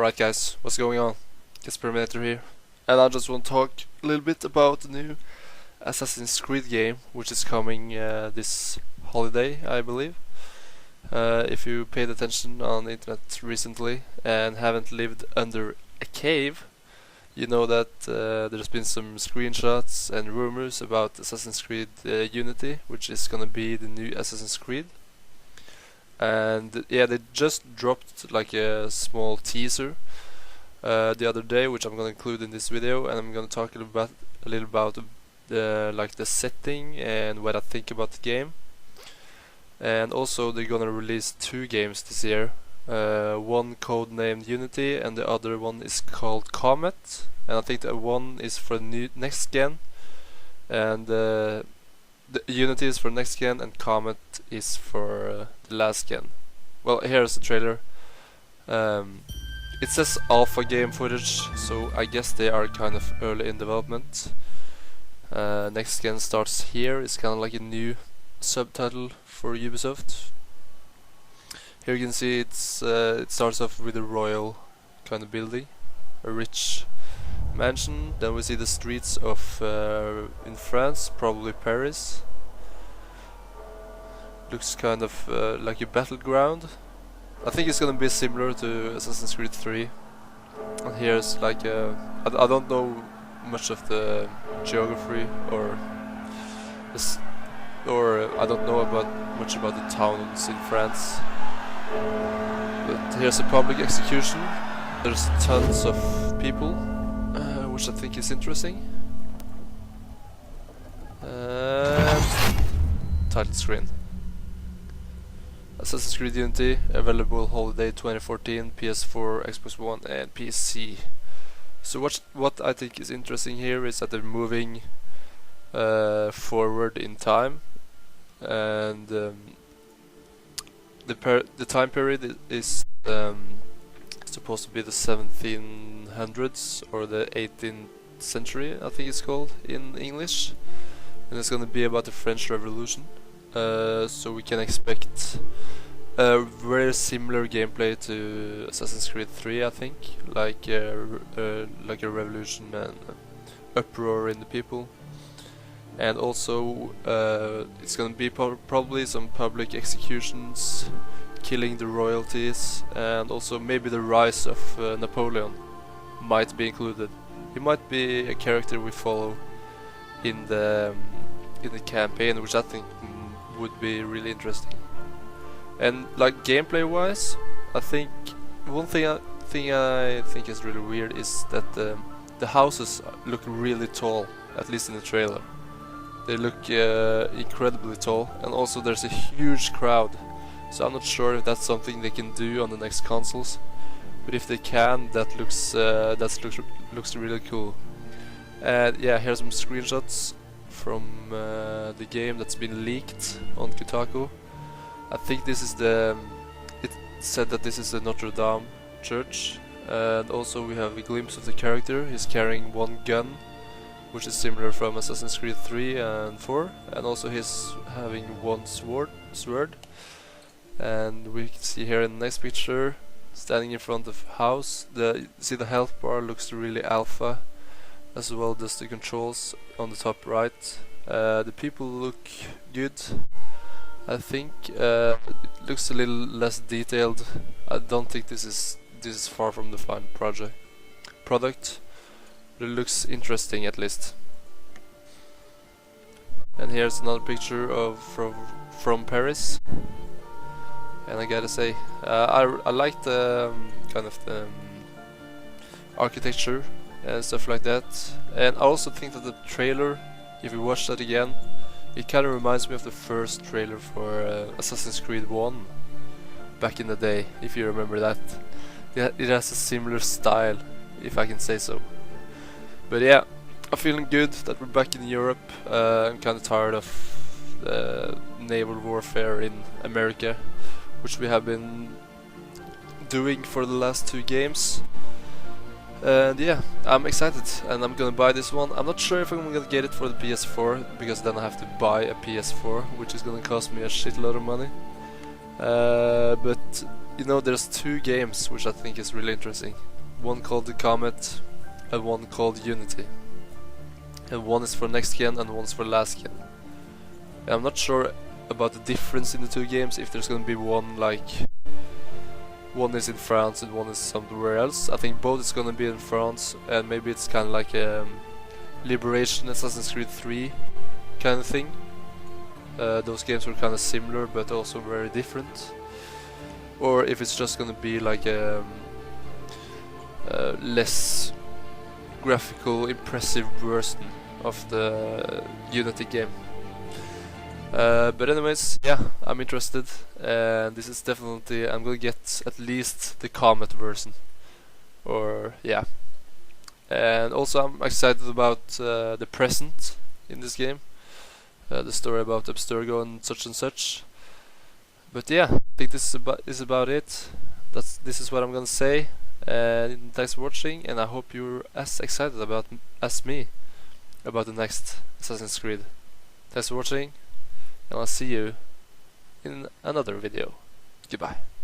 Alright guys, what's going on? Experimenter here, and I just want to talk a little bit about the new Assassin's Creed game, which is coming this holiday, I believe. If you paid attention on the internet recently and haven't lived under a cave, you know that there's been some screenshots and rumors about Assassin's Creed Unity, which is gonna be the new Assassin's Creed. And yeah, they just dropped like a small teaser the other day, which I'm gonna include in this video, and I'm gonna talk a little about the setting and what I think about the game. And also they're gonna release two games this year, one codenamed Unity and the other one is called Comet, and I think that one is for next gen, and the Unity is for next gen and Comet is for the last gen. Well, here's the trailer. It says alpha game footage, so I guess they are kind of early in development. Next gen starts here. It's kind of like a new subtitle for Ubisoft. Here you can see it starts off with a royal kind of building, a rich mansion. Then we see the streets of in France, probably Paris. Looks kind of like a battleground. I think it's gonna be similar to Assassin's Creed 3. And here's like I don't know much of the geography or I don't know much about the towns in France. But here's a public execution. There's tons of people, which I think is interesting. Title screen. Assassin's Creed Unity, available holiday 2014, PS4, Xbox One and PC. So what I think is interesting here is that they're moving forward in time, and the time period is supposed to be the 1700s or the 18th century, I think it's called in English, and it's gonna be about the French Revolution. So we can expect a very similar gameplay to Assassin's Creed 3, I think, like a revolution and uproar in the people. And also it's gonna be probably some public executions, killing the royalties, and also maybe the rise of Napoleon might be included. He might be a character we follow in the campaign, which I think would be really interesting. And like gameplay wise, I think one thing I think is really weird is that the houses look really tall, at least in the trailer. They look incredibly tall, and also there's a huge crowd, so I'm not sure if that's something they can do on the next consoles, but if they can, that looks really cool. And yeah, here's some screenshots from the game that's been leaked on Kotaku. I think this is it said that this is the Notre Dame church, and also we have a glimpse of the character. He's carrying one gun, which is similar from Assassin's Creed 3 and 4, and also he's having one sword. And we can see here in the next picture, standing in front of a house. See the health bar looks really alpha, as well as the controls on the top right. The people look good. I think it looks a little less detailed. I don't think this is far from the final product, but it looks interesting at least. And here's another picture of from Paris. And I gotta say, I like the kind of the architecture and stuff like that. And I also think that the trailer, if you watch that again, it kind of reminds me of the first trailer for Assassin's Creed 1 back in the day, if you remember that. It has a similar style, if I can say so. But yeah, I'm feeling good that we're back in Europe. I'm kind of tired of naval warfare in America, which we have been doing for the last two games. And yeah, I'm excited and I'm gonna buy this one. I'm not sure if I'm gonna get it for the PS4, because then I have to buy a PS4, which is gonna cost me a shitload of money. But you know, there's two games which I think is really interesting. One called The Comet and one called Unity. And one is for next gen and one's for last gen. And I'm not sure about the difference in the two games, if there's gonna be one like one is in France and one is somewhere else. I think both is gonna be in France, and maybe it's kind of like a Liberation Assassin's Creed 3 kind of thing. Those games were kind of similar but also very different. Or if it's just gonna be like a less graphical, impressive version of the Unity game. But anyways, yeah, I'm interested, and this is definitely, I'm gonna get at least the Comet version, or yeah. And also I'm excited about the present in this game, the story about Abstergo and such. But yeah, I think this is about it. This is what I'm gonna say, and thanks for watching, and I hope you're as excited as me about the next Assassin's Creed. Thanks for watching, and I'll see you in another video. Goodbye.